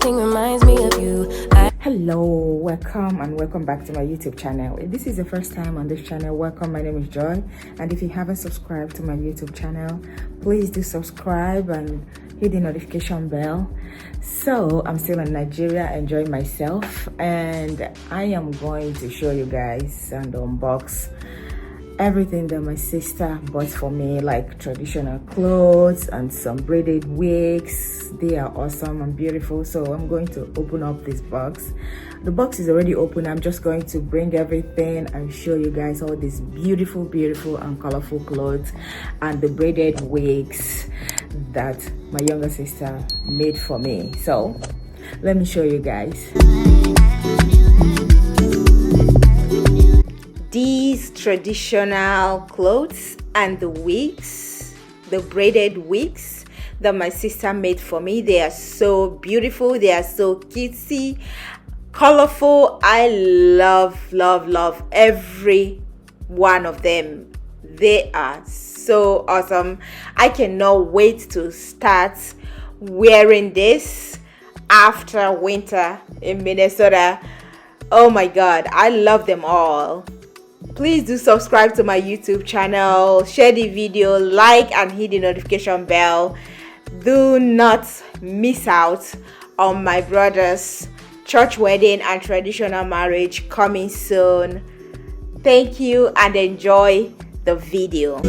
everything reminds me of you. Hello, welcome and welcome back to my YouTube channel. If this is the first time on this channel, welcome. My name is Joy, and if you haven't subscribed to my YouTube channel, please do subscribe and hit the notification bell. So I'm still in Nigeria enjoying myself, and I am going to show you guys and unbox everything that my sister bought for me, like traditional clothes and some braided wigs. They are awesome and beautiful. So I'm going to open up this box. The box is already open. I'm just going to bring everything and show you guys all these beautiful and colorful clothes and the braided wigs that my younger sister made for me. So let me show you guys. These traditional clothes and the wigs, the braided wigs that my sister made for me, they are so beautiful. They are so cutesy, colorful. I love every one of them. They are so awesome. I cannot wait to start wearing this after winter in Minnesota. Oh my God, I love them all. Please do subscribe to my YouTube channel, share the video, like and hit the notification bell. Do not miss out on my brother's church wedding and traditional marriage coming soon. Thank you and enjoy the video.